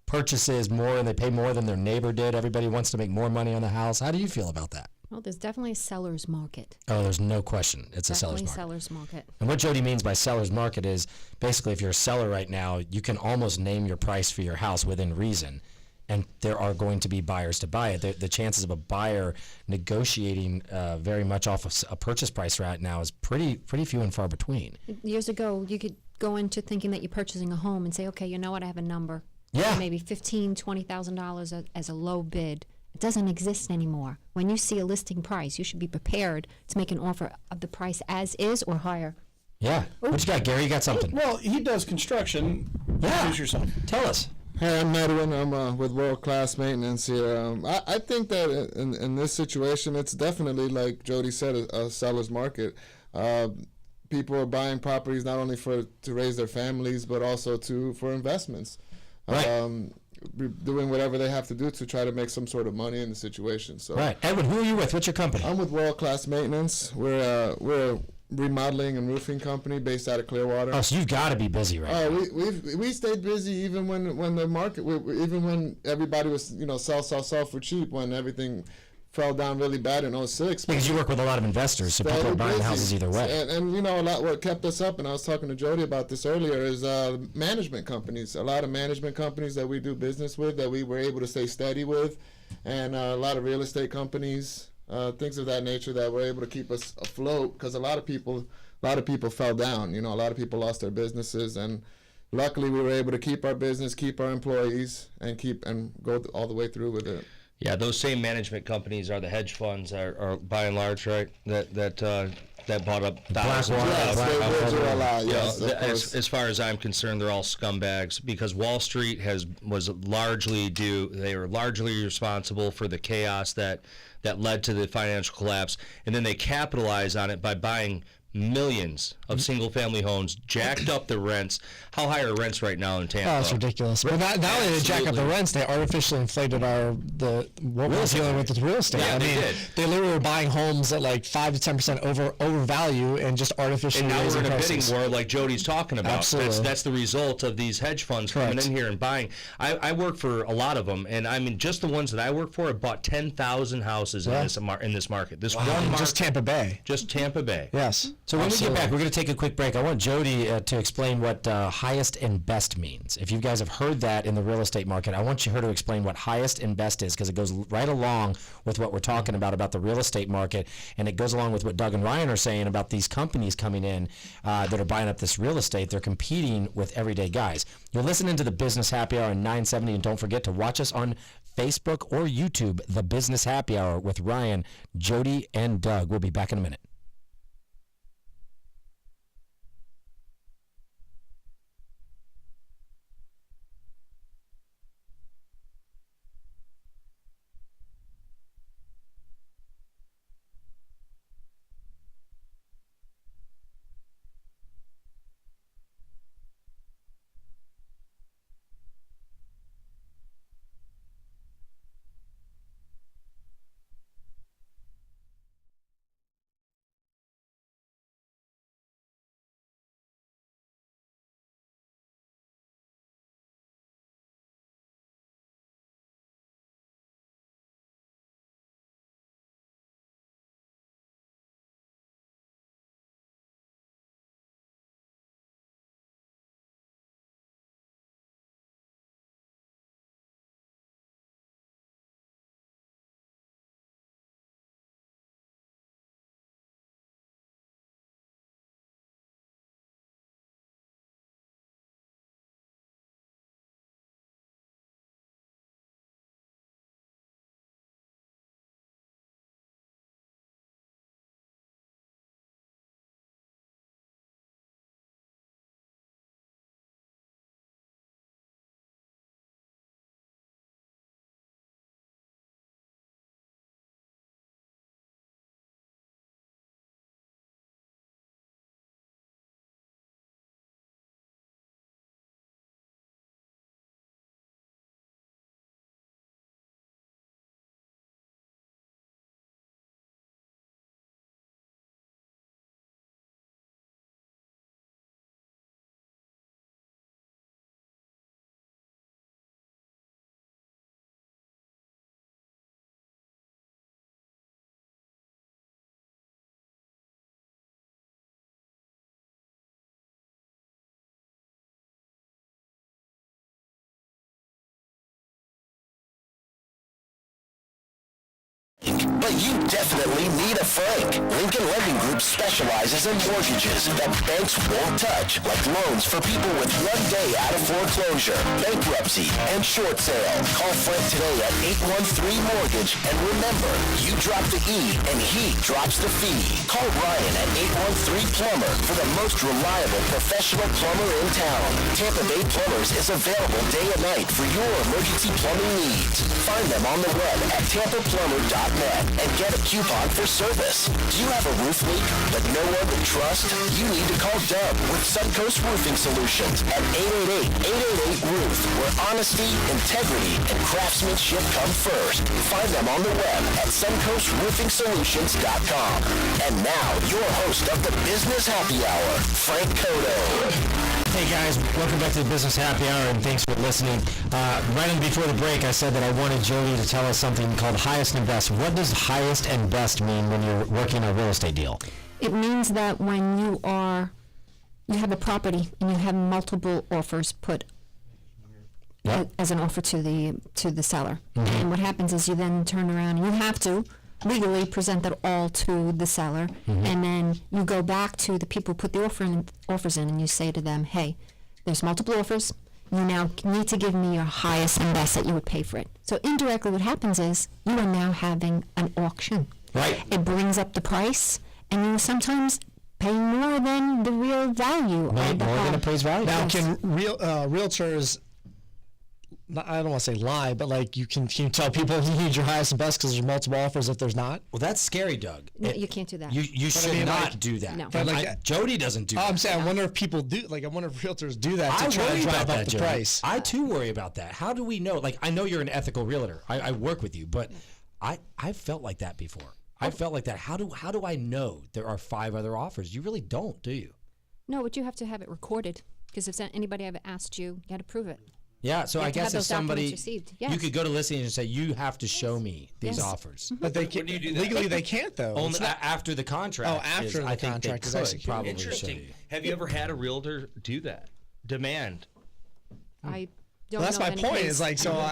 Speaker 9: purchases more and they pay more than their neighbor did. Everybody wants to make more money on the house. How do you feel about that?
Speaker 8: Well, there's definitely a seller's market.
Speaker 9: Oh, there's no question. It's a seller's market.
Speaker 8: Definitely seller's market.
Speaker 9: And what Jody means by seller's market is basically if you're a seller right now, you can almost name your price for your house within reason. And there are going to be buyers to buy it. The chances of a buyer negotiating very much off of a purchase price right now is pretty few and far between.
Speaker 8: Years ago, you could go into thinking that you're purchasing a home and say, okay, you know what, I have a number.
Speaker 9: Yeah.
Speaker 8: Maybe $15,000, $20,000 as a low bid. It doesn't exist anymore. When you see a listing price, you should be prepared to make an offer of the price as is or higher.
Speaker 9: Yeah. What you got, Gary? You got something?
Speaker 11: Well, he does construction.
Speaker 9: Yeah.
Speaker 11: Introduce yourself.
Speaker 9: Tell us.
Speaker 12: Hey, I'm Edwin. I'm with World Class Maintenance here. I think that in this situation, it's definitely, like Jody said, a seller's market. People are buying properties not only to raise their families, but also for investments.
Speaker 9: Right.
Speaker 12: Doing whatever they have to do to try to make some sort of money in the situation. So,
Speaker 9: right. Edwin, who are you with? What's your company?
Speaker 12: I'm with World Class Maintenance. We're a remodeling and roofing company based out of Clearwater.
Speaker 9: Oh, so you've got to be busy right now.
Speaker 12: We stayed busy even when the market, even when everybody was sell for cheap, when everything fell down really bad in 06.
Speaker 9: Because you work with a lot of investors, so people are buying houses either way.
Speaker 12: And a lot what kept us up, and I was talking to Jody about this earlier, is management companies. A lot of management companies that we do business with that we were able to stay steady with, and a lot of real estate companies, things of that nature that were able to keep us afloat, because a lot of people fell down. A lot of people lost their businesses, and luckily we were able to keep our business, keep our employees, and go all the way through with it.
Speaker 6: Yeah, those same management companies are the hedge funds, are by and large, right? That bought up thousands. As far as I'm concerned, they're all scumbags, because Wall Street was largely they were largely responsible for the chaos that led to the financial collapse, and then they capitalize on it by buying millions of single-family homes, jacked up the rents. How high are rents right now in Tampa?
Speaker 4: Oh, it's ridiculous. But not only did they jack up the rents, they artificially inflated what we're dealing with real estate.
Speaker 6: Yeah, they did.
Speaker 4: They literally were buying homes at like 5 to 10% overvalue and just artificially
Speaker 6: and now
Speaker 4: raising
Speaker 6: we're in a
Speaker 4: prices.
Speaker 6: bidding war like Jody's talking about.
Speaker 4: Absolutely.
Speaker 6: That's the result of these hedge funds coming in here and buying. I work for a lot of them, and I mean, just the ones that I work for have bought 10,000 houses in this market. This one market.
Speaker 4: Just Tampa Bay.
Speaker 6: Just Tampa Bay.
Speaker 4: Yes.
Speaker 9: So when we get back, we're going to take a quick break. I want Jody to explain what highest and best means. If you guys have heard that in the real estate market, I want her to explain what highest and best is, because it goes right along with what we're talking about the real estate market, and it goes along with what Doug and Ryan are saying about these companies coming in that are buying up this real estate. They're competing with everyday guys. You're listening to the Business Happy Hour on 970, and don't forget to watch us on Facebook or YouTube, The Business Happy Hour with Ryan, Jody, and Doug. We'll be back in a minute.
Speaker 5: but you definitely need a Frank. Lincoln Lending Group specializes in mortgages that banks won't touch, like loans for people with 1 day out of foreclosure, bankruptcy, and short sale. Call Frank today at 813-MORTGAGE, and remember, you drop the E and he drops the fee. Call Ryan at 813-PLUMBER for the most reliable professional plumber in town. Tampa Bay Plumbers is available day and night for your emergency plumbing needs. Find them on the web at tampaplumber.net and get a coupon for service. Do you have a roof leak but no one to trust? You need to call Doug with Suncoast Roofing Solutions at 888-888-ROOF, where honesty, integrity, and craftsmanship come first. Find them on the web at suncoastroofing.solutions.com. And now, your host of the Business Happy Hour, Frank Cotto.
Speaker 9: Hey guys, welcome back to the Business Happy Hour, and thanks for listening. Right on before the break, I said that I wanted Jody to tell us something called highest and best. What does highest and best mean when you're working a real estate deal?
Speaker 8: It means that when you have a property and you have multiple offers put as an offer to the seller. Mm-hmm. And what happens is you then turn around and you have to legally present that all to the seller, mm-hmm. and then you go back to the people who put the offers in and you say to them, hey, there's multiple offers. You now need to give me your highest and best that you would pay for it. So indirectly what happens is you are now having an auction.
Speaker 9: Right.
Speaker 8: It brings up the price, and you sometimes pay more than the real value.
Speaker 9: More than appraised value.
Speaker 4: Now, can realtors, I don't want to say lie, but like you can tell people you need your highest and best because there's multiple offers if there's not?
Speaker 9: Well, that's scary, Doug.
Speaker 8: No, you can't do that.
Speaker 9: You should not do that.
Speaker 8: No.
Speaker 4: But like,
Speaker 9: Jody doesn't do that.
Speaker 4: I'm saying, I wonder if people do, like I wonder if realtors do that to try to drive up the price.
Speaker 9: I too worry about that. How do we know? Like, I know you're an ethical realtor. I work with you, but I felt like that before. I felt like that. How do I know there are 5 other offers? You really don't, do you?
Speaker 8: No, but you have to have it recorded, because if anybody ever asked you, you got to prove it.
Speaker 9: Yeah, so I guess if somebody,
Speaker 8: yes.
Speaker 9: you could go to listings and say, you have to show me these offers.
Speaker 4: But they can't, legally they can't though.
Speaker 9: Only after the contract.
Speaker 4: Oh, after the contract is executed.
Speaker 9: Probably
Speaker 6: Interesting. Have you ever had a realtor do that? Demand.
Speaker 8: I don't
Speaker 4: that's
Speaker 8: know
Speaker 4: my
Speaker 8: of any
Speaker 4: point.
Speaker 8: case.
Speaker 4: Is like, so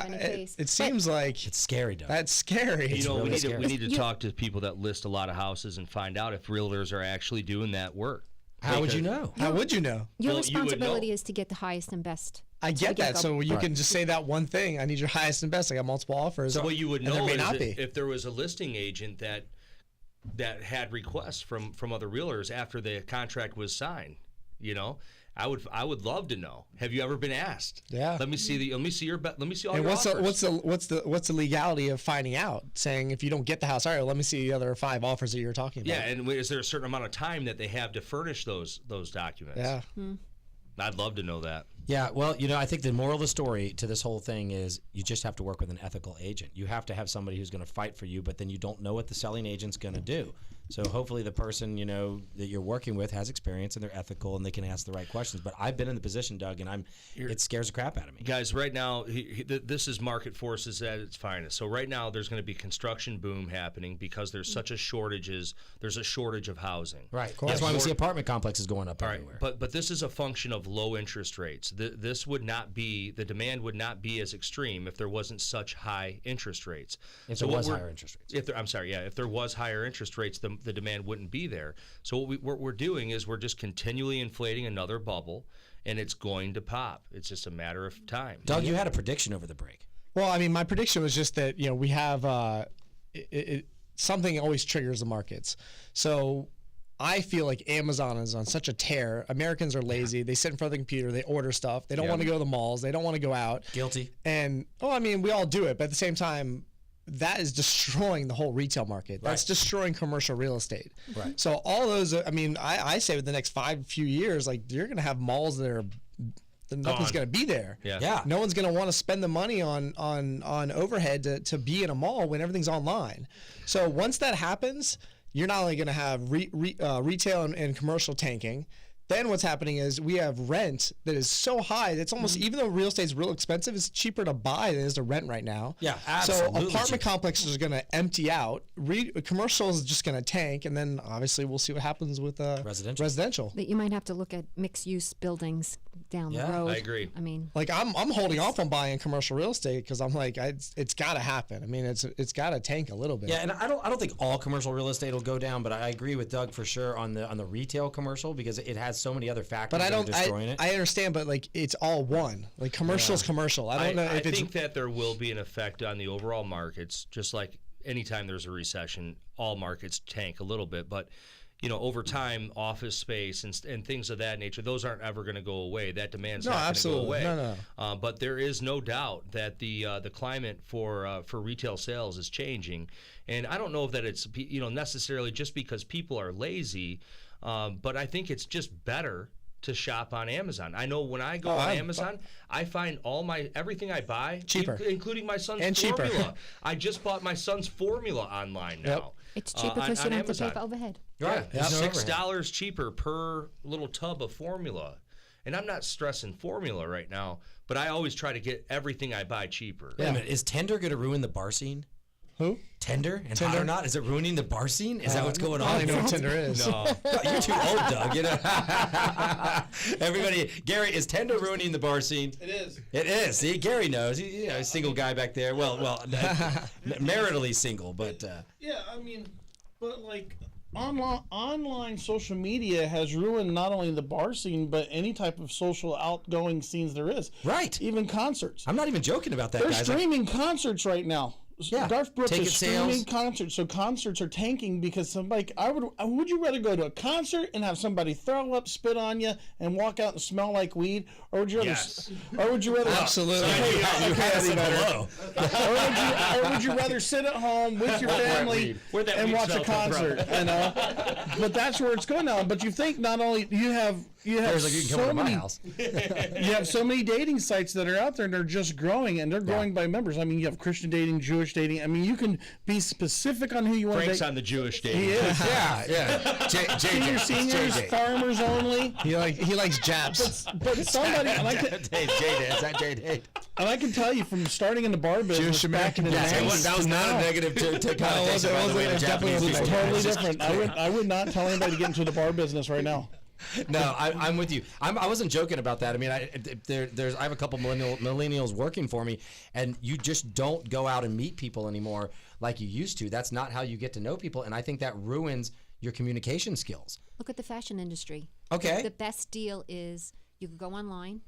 Speaker 4: it seems like
Speaker 9: it's scary, Doug.
Speaker 4: That's scary.
Speaker 6: You know,
Speaker 9: really
Speaker 6: we need to talk to people that list a lot of houses and find out if realtors are actually doing that work.
Speaker 9: How would you know?
Speaker 4: How would you know?
Speaker 8: Your responsibility is to get the highest and best.
Speaker 4: I get that. So you can just say that one thing. I need your highest and best. I got multiple offers.
Speaker 6: So what you would know
Speaker 4: is
Speaker 6: if there was a listing agent that had requests from other realtors after the contract was signed. You know, I would love to know. Have you ever been asked?
Speaker 4: Yeah.
Speaker 6: Let me see all your
Speaker 4: what's
Speaker 6: offers.
Speaker 4: What's the legality of finding out? Saying if you don't get the house, all right, let me see the other 5 offers that you're talking about.
Speaker 6: Yeah, and is there a certain amount of time that they have to furnish those documents?
Speaker 4: Yeah.
Speaker 6: I'd love to know that.
Speaker 9: Yeah, well, you know, I think the moral of the story to this whole thing is you just have to work with an ethical agent. You have to have somebody who's going to fight for you, but then you don't know what the selling agent's going to do. So hopefully the person, you know, that you're working with has experience and they're ethical and they can ask the right questions. But I've been in the position, Doug, and it scares the crap out of me.
Speaker 6: Guys, right now, this is market forces at its finest. So right now there's going to be construction boom happening because there's such a there's a shortage of housing.
Speaker 9: Right. That's why we see apartment complexes going up everywhere.
Speaker 6: But this is a function of low interest rates. This would not be, the demand would not be as extreme if there wasn't such high interest rates.
Speaker 9: If there was higher interest rates.
Speaker 6: If there was higher interest rates, the demand wouldn't be there. So what we're doing is we're just continually inflating another bubble, and it's going to pop. It's just a matter of time.
Speaker 9: Doug, you had a prediction over the break.
Speaker 4: Well, I mean, my prediction was just that, you know, we have something always triggers the markets. So I feel like Amazon is on such a tear. Americans are lazy. They sit in front of the computer. They order stuff. They don't want to go to the malls. They don't want to go out.
Speaker 9: Guilty.
Speaker 4: And, I mean, we all do it. But at the same time, that is destroying the whole retail market. That's destroying commercial real estate.
Speaker 9: Right.
Speaker 4: So all those, I mean, I say with the next few years, like you're going to have malls that are, nothing's going to be there.
Speaker 9: Yeah.
Speaker 4: No one's going to want to spend the money on overhead to be in a mall when everything's online. So once that happens, you're not only going to have retail and commercial tanking. Then what's happening is we have rent that is so high that's almost, even though real estate's real expensive, it's cheaper to buy than it is to rent right now.
Speaker 9: Yeah, absolutely.
Speaker 4: So apartment complexes are going to empty out. Commercial is just going to tank, and then obviously we'll see what happens with residential.
Speaker 8: That you might have to look at mixed-use buildings down
Speaker 9: Yeah,
Speaker 8: the road.
Speaker 6: I agree.
Speaker 8: I mean,
Speaker 4: Like I'm holding off on buying commercial real estate because I'm like, it's got to happen. I mean, it's got to tank a little bit.
Speaker 9: Yeah, and I don't think all commercial real estate will go down, but I agree with Doug for sure on the retail commercial because it has so many other factors
Speaker 4: But I
Speaker 9: that are
Speaker 4: don't.
Speaker 9: destroying it.
Speaker 4: I understand, but like it's all one. Like commercial's commercial. I don't know
Speaker 6: I
Speaker 4: if it's.
Speaker 6: think that there will be an effect on the overall markets, just like anytime there's a recession, all markets tank a little bit. But over time, office space and things of that nature, those aren't ever going to go away. That demand's not going to go away.
Speaker 4: No.
Speaker 6: But there is no doubt that the climate for retail sales is changing, and I don't know if that it's necessarily just because people are lazy, but I think it's just better to shop on Amazon. I know when I go on Amazon, I find everything I buy
Speaker 4: cheaper,
Speaker 6: including my son's
Speaker 4: and
Speaker 6: formula.
Speaker 4: cheaper.
Speaker 6: I just bought my son's formula online now.
Speaker 4: Yep.
Speaker 8: it's cheaper because you don't have to pay for overhead.
Speaker 9: Right.
Speaker 6: Yeah,
Speaker 9: There's no
Speaker 6: $6 cheaper per little tub of formula. And I'm not stressing formula right now, but I always try to get everything I buy cheaper.
Speaker 9: Wait a minute, is Tinder going to ruin the bar scene?
Speaker 4: Who?
Speaker 9: Tinder and Hot or Not? Is it ruining the bar scene? Is that what's going on?
Speaker 4: I don't even know what Tinder is.
Speaker 6: No.
Speaker 9: You're too old, Doug. Everybody, Gary, is Tinder ruining the bar scene?
Speaker 2: It is.
Speaker 9: It is. See, Gary knows. He's a single guy back there. Well, maritally single, but.
Speaker 11: Yeah, I mean, but like online social media has ruined not only the bar scene but any type of social outgoing scenes there is.
Speaker 9: Right.
Speaker 11: Even concerts.
Speaker 9: I'm not even joking about that,
Speaker 11: They're
Speaker 9: guys.
Speaker 11: streaming concerts right now.
Speaker 9: Yeah.
Speaker 11: Garth Brooks
Speaker 9: Ticket
Speaker 11: is streaming
Speaker 9: sales.
Speaker 11: concerts, so concerts are tanking because somebody. Would you rather go to a concert and have somebody throw up, spit on you, and walk out and smell like weed, or would you rather?
Speaker 6: Yes.
Speaker 11: Or would you rather?
Speaker 4: Absolutely.
Speaker 11: Or would you rather sit at home with your family and watch a concert? But that's where it's going now. But you think not only you have
Speaker 9: There's like you can come
Speaker 11: so
Speaker 9: over to my
Speaker 11: many
Speaker 9: house.
Speaker 11: you have so many dating sites that are out there and they're just growing and they're growing by members. I mean, you have Christian dating, Jewish dating. I mean, you can be specific on who you want
Speaker 6: Frank's
Speaker 11: to date.
Speaker 6: on the Jewish dating.
Speaker 11: He is.
Speaker 9: Yeah.
Speaker 11: Seniors, farmers only.
Speaker 4: He likes Japs.
Speaker 11: But somebody, and I can tell you from starting in the bar business
Speaker 4: Jewish
Speaker 11: back in the
Speaker 4: American.
Speaker 11: 90s
Speaker 9: That was
Speaker 11: to
Speaker 9: not
Speaker 11: now,
Speaker 9: a negative to
Speaker 4: it
Speaker 9: connotation,
Speaker 4: wasn't.
Speaker 9: by the way,
Speaker 4: It
Speaker 9: to
Speaker 4: was
Speaker 9: Japanese
Speaker 4: definitely
Speaker 11: it's
Speaker 9: people.
Speaker 11: totally
Speaker 9: It's just
Speaker 11: different. I would not tell anybody to get into the bar business right now.
Speaker 9: No, I'm with you. I wasn't joking about that. I mean, I have a couple millennials working for me, and you just don't go out and meet people anymore like you used to. That's not how you get to know people, and I think that ruins your communication skills.
Speaker 8: Look at the fashion industry.
Speaker 9: Okay.
Speaker 8: The best deal is you can go online,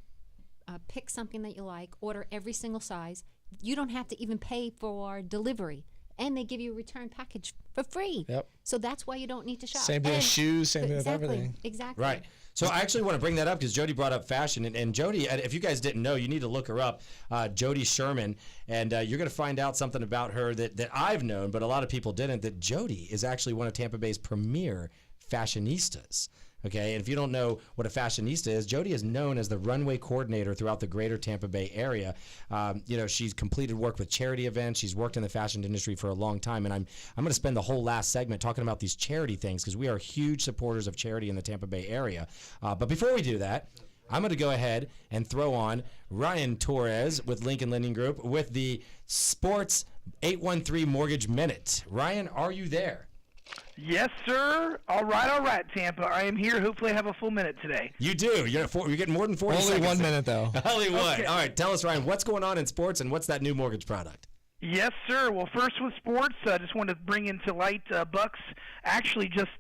Speaker 8: pick something that you like, order every single size. You don't have to even pay for delivery. And they give you a return package for free.
Speaker 4: Yep.
Speaker 8: So that's why you don't need to shop.
Speaker 4: Same thing with shoes, same thing with
Speaker 8: Exactly.
Speaker 4: everything.
Speaker 8: Exactly.
Speaker 9: Right. So I actually want to bring that up because Jody brought up fashion. And Jody, if you guys didn't know, you need to look her up, Jody Sherman. And you're going to find out something about her that I've known, but a lot of people didn't, that Jody is actually one of Tampa Bay's premier fashionistas. Okay, and if you don't know what a fashionista is, Jody is known as the runway coordinator throughout the greater Tampa Bay area. She's completed work with charity events. She's worked in the fashion industry for a long time, and I'm going to spend the whole last segment talking about these charity things because we are huge supporters of charity in the Tampa Bay area. But before we do that, I'm going to go ahead and throw on Ryan Torres with Lincoln Lending Group with the Sports 813 Mortgage Minute. Ryan, are you there?
Speaker 13: Yes, sir. All right, Tampa. I am here. Hopefully I have a full minute today.
Speaker 9: You do. You're getting more than 40
Speaker 4: Only
Speaker 9: seconds.
Speaker 4: 1 minute, though.
Speaker 9: Only one.
Speaker 13: Okay.
Speaker 9: All right. Tell us, Ryan, what's going on in sports and what's that new mortgage product?
Speaker 13: Yes, sir. Well, first with sports, I just wanted to bring into light Bucks actually just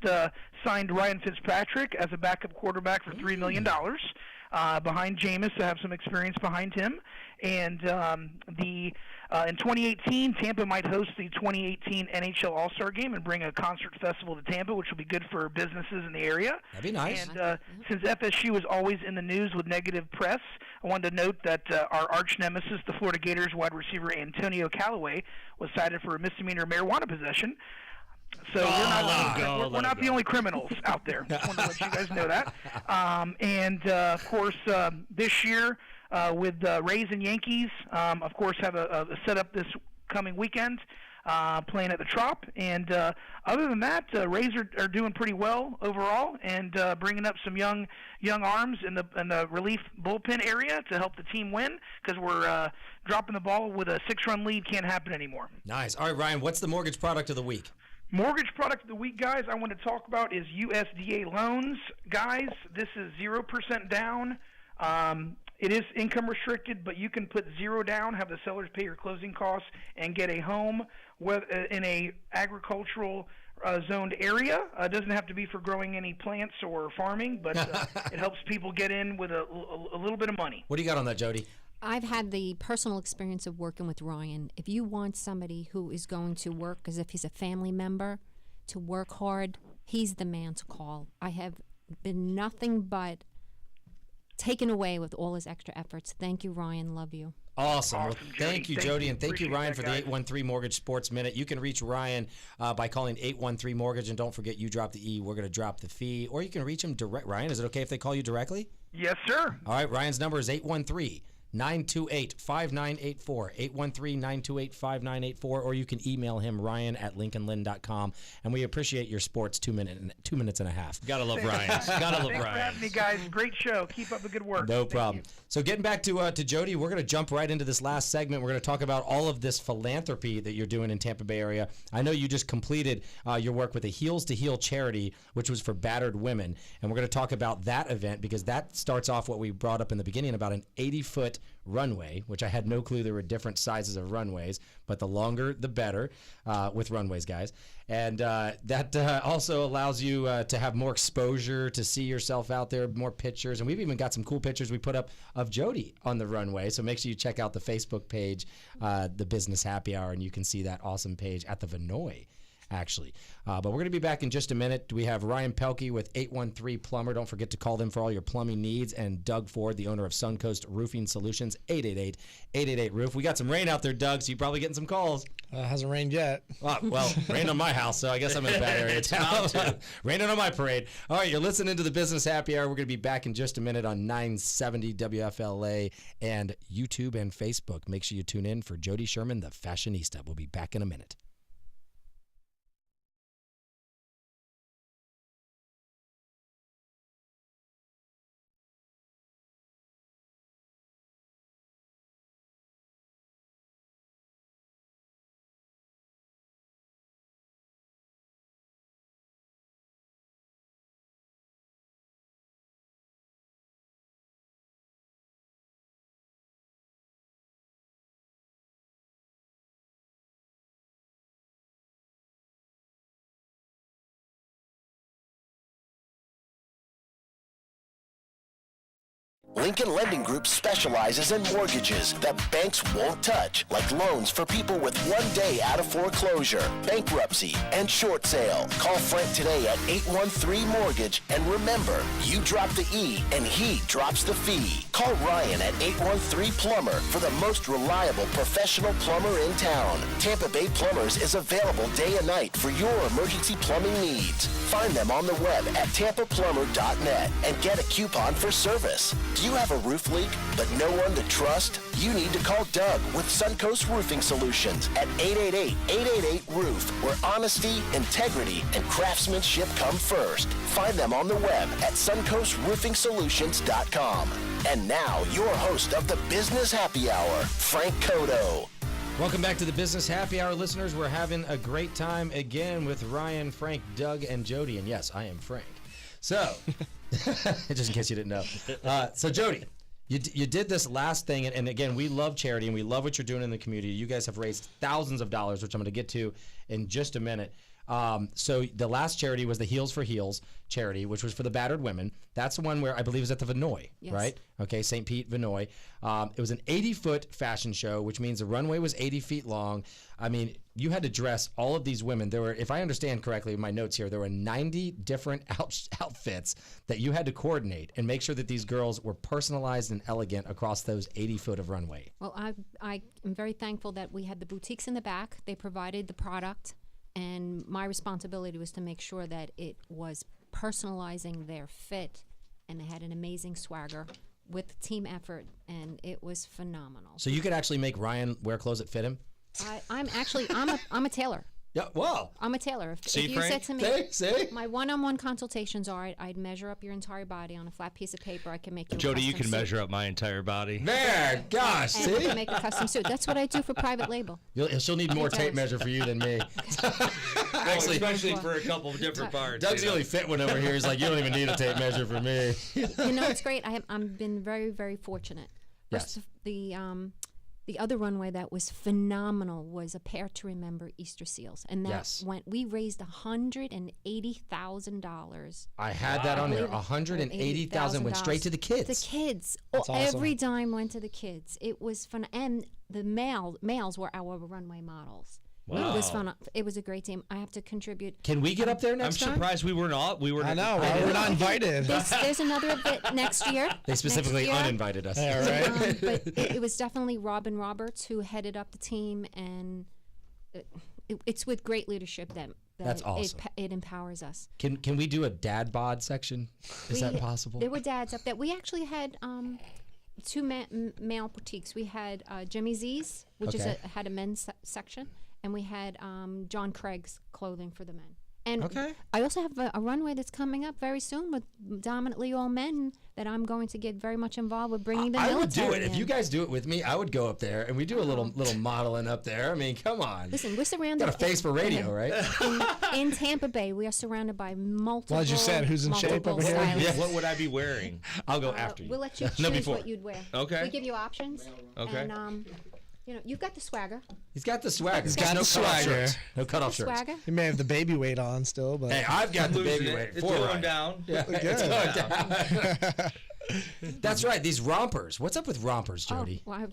Speaker 13: signed Ryan Fitzpatrick as a backup quarterback for $3 million behind Jameis to have some experience behind him. And in 2018, Tampa might host the 2018 NHL All-Star Game and bring a concert festival to Tampa, which will be good for businesses in the area.
Speaker 9: That'd be nice.
Speaker 13: And since FSU is always in the news with negative press, I wanted to note that our arch nemesis, the Florida Gators wide receiver Antonio Callaway, was cited for a misdemeanor marijuana possession. So we're not the only criminals out there. Just wanted to let you guys know that. Of course, this year with Rays and Yankees, of course, have a setup this coming weekend, playing at the Trop. And other than that, Rays are doing pretty well overall, and bringing up some young arms in the relief bullpen area to help the team win, because we're dropping the ball with a 6-run lead can't happen anymore.
Speaker 9: Nice. All right, Ryan, what's the mortgage product of the week?
Speaker 13: Mortgage product of the week, guys, I want to talk about is USDA loans. Guys, this is 0% down, It is income restricted, but you can put zero down, have the sellers pay your closing costs, and get a home in a agricultural zoned area. It doesn't have to be for growing any plants or farming, but it helps people get in with a little bit of money.
Speaker 9: What do you got on that, Jody?
Speaker 8: I've had the personal experience of working with Ryan. If you want somebody who is going to work as if he's a family member, to work hard, he's the man to call. I have been nothing but taken away with all his extra efforts. Thank you, Ryan. Love you.
Speaker 9: Awesome. Well,
Speaker 13: Awesome,
Speaker 9: thank you,
Speaker 13: Jody.
Speaker 9: Jody, and thank you,
Speaker 13: Appreciate
Speaker 9: Ryan,
Speaker 13: that,
Speaker 9: for the
Speaker 13: guys.
Speaker 9: 813 Mortgage Sports Minute. You can reach Ryan by calling 813 Mortgage, and don't forget, you drop the E, we're going to drop the fee. Or you can reach him direct. Ryan, is it okay if they call you directly?
Speaker 13: Yes, sir.
Speaker 9: All right, Ryan's number is 813-928-5984, 813-928-5984, or you can email him, ryan@lincolnlynn.com, and we appreciate your sports 2 minutes and a half.
Speaker 3: Gotta love Ryan. Gotta love
Speaker 13: Thanks for
Speaker 3: Ryan.
Speaker 13: having me, guys. Great show. Keep up the good work.
Speaker 9: No
Speaker 13: Thank
Speaker 9: problem.
Speaker 13: you.
Speaker 9: So getting back to Jody, we're going to jump right into this last segment. We're going to talk about all of this philanthropy that you're doing in Tampa Bay area. I know you just completed your work with the Heels to Heal charity, which was for battered women. And we're going to talk about that event because that starts off what we brought up in the beginning about an 80-foot runway, which I had no clue there were different sizes of runways, but the longer, the better with runways, guys. And that also allows you to have more exposure, to see yourself out there, more pictures. And we've even got some cool pictures we put up of Jody on the runway. So make sure you check out the Facebook page, the Business Happy Hour, and you can see that awesome page at the Vinoy, actually. But we're going to be back in just a minute. We have Ryan Pelkey with 813 Plumber. Don't forget to call them for all your plumbing needs. And Doug Ford, the owner of Suncoast Roofing Solutions, 888-888-ROOF. We got some rain out there, Doug, so you're probably getting some calls.
Speaker 4: Hasn't rained yet.
Speaker 9: Well, rained on my house, so I guess I'm in a bad area of town. Raining on my parade. All right, you're listening to the Business Happy Hour. We're going to be back in just a minute on 970 WFLA and YouTube and Facebook. Make sure you tune in for Jody Sherman, the Fashionista. We'll be back in a minute.
Speaker 5: Lincoln Lending Group specializes in mortgages that banks won't touch, like loans for people with 1 day out of foreclosure, bankruptcy, and short sale. Call Frank today at 813-MORTGAGE, and remember, you drop the E and he drops the fee. Call Ryan at 813-PLUMBER for the most reliable professional plumber in town. Tampa Bay Plumbers is available day and night for your emergency plumbing needs. Find them on the web at tampaplumber.net and get a coupon for service. Do you have a roof leak but no one to trust? You need to call Doug with Suncoast Roofing Solutions at 888-888-ROOF, where honesty, integrity, and craftsmanship come first. Find them on the web at suncoastroofingsolutions.com. And now, your host of the Business Happy Hour, Frank Cotto.
Speaker 9: Welcome back to the Business Happy Hour, listeners. We're having a great time again with Ryan, Frank, Doug, and Jody. And yes, I am Frank. So, just in case you didn't know. So, Jody, you did this last thing, and again, we love charity, and we love what you're doing in the community. You guys have raised thousands of dollars, which I'm going to get to in just a minute. So the last charity was the Heels for Heels charity, which was for the battered women. That's the one where I believe is at the Vinoy,
Speaker 8: Yes.
Speaker 9: right? Okay, St. Pete, Vinoy. It was an 80-foot fashion show, which means the runway was 80 feet long. I mean, you had to dress all of these women. There were, if I understand correctly in my notes here, there were 90 different outfits that you had to coordinate and make sure that these girls were personalized and elegant across those 80 foot of runway.
Speaker 8: Well, I am very thankful that we had the boutiques in the back. They provided the product, and my responsibility was to make sure that it was personalizing their fit, and they had an amazing swagger with team effort, and it was phenomenal.
Speaker 9: So you could actually make Ryan wear clothes that fit him?
Speaker 8: I'm a tailor.
Speaker 9: Yeah, well.
Speaker 8: I'm a tailor. If
Speaker 3: See,
Speaker 8: you
Speaker 3: Frank?
Speaker 8: said to me,
Speaker 9: See?
Speaker 8: my one-on-one consultations are, I'd measure up your entire body on a flat piece of paper. I can make you a
Speaker 3: Jody, you
Speaker 8: custom
Speaker 3: can
Speaker 8: suit.
Speaker 3: measure up my entire body.
Speaker 9: There, gosh,
Speaker 8: And I
Speaker 9: see?
Speaker 8: can make a custom suit. That's what I do for private label.
Speaker 9: She'll need more tape measure for you than me. Actually,
Speaker 3: especially for a couple of different parts.
Speaker 9: Doug's the only fit one over here. He's like, you don't even need a tape measure for me.
Speaker 8: You know, it's great. I've been very, very fortunate.
Speaker 9: Yes.
Speaker 8: First, the other runway that was phenomenal was a pair to remember Easter seals, and that
Speaker 9: Yes.
Speaker 8: we raised $180,000.
Speaker 9: I had that on there.
Speaker 8: Believe it.
Speaker 9: 180,000 went straight to the kids.
Speaker 8: The kids.
Speaker 4: That's
Speaker 8: Every
Speaker 4: awesome.
Speaker 8: dime went to the kids. It was fun, and the males were our runway models. It was
Speaker 3: Wow.
Speaker 8: fun. It was a great team. I have to contribute.
Speaker 9: Can we get up there
Speaker 3: I'm
Speaker 9: next time?
Speaker 3: surprised we weren't all. We were.
Speaker 4: I know. Why we're not invited?
Speaker 8: There's another event next year.
Speaker 9: They specifically
Speaker 8: Next year.
Speaker 9: uninvited us.
Speaker 4: Yeah, right.
Speaker 8: But it was definitely Robin Roberts who headed up the team, and it's with great leadership that
Speaker 9: That's awesome.
Speaker 8: it empowers us.
Speaker 9: Can we do a dad bod section? Is that possible?
Speaker 8: There were dads up there. We actually had two male boutiques. We had Jimmy Z's, which
Speaker 9: Okay.
Speaker 8: had a men's section, and we had John Craig's clothing for the men. And
Speaker 9: Okay.
Speaker 8: I also have a runway that's coming up very soon with dominantly all men that I'm going to get very much involved with bringing the
Speaker 9: I would
Speaker 8: military
Speaker 9: do it. If
Speaker 8: in.
Speaker 9: you guys do it with me, I would go up there and we do a little modeling up there. I mean, come on.
Speaker 8: Listen, we're surrounded.
Speaker 9: Got a face for radio, right?
Speaker 8: in Tampa Bay, we are surrounded by multiple.
Speaker 4: Well, as you said, who's in shape
Speaker 8: multiple
Speaker 4: over here?
Speaker 8: stylists.
Speaker 3: What would I be wearing?
Speaker 9: I'll go after you.
Speaker 8: We'll let you
Speaker 9: No,
Speaker 8: choose
Speaker 9: before.
Speaker 8: what you'd wear.
Speaker 3: Okay.
Speaker 8: We give you options.
Speaker 3: Okay.
Speaker 8: And you know, you've got the swagger.
Speaker 9: He's got the swagger.
Speaker 4: He's got
Speaker 9: no
Speaker 4: the
Speaker 9: cutoff
Speaker 4: swagger.
Speaker 9: shirts. No cutoff shirts.
Speaker 8: Swagger.
Speaker 4: He may have the baby weight on still, but
Speaker 9: Hey, I've got the
Speaker 3: Losing
Speaker 9: baby
Speaker 3: it.
Speaker 9: weight.
Speaker 3: It's
Speaker 9: Four
Speaker 3: going
Speaker 9: right.
Speaker 3: down.
Speaker 9: Yeah,
Speaker 4: Good.
Speaker 9: it's going down. That's right. These rompers. What's up with rompers, Jody?
Speaker 8: Oh, well,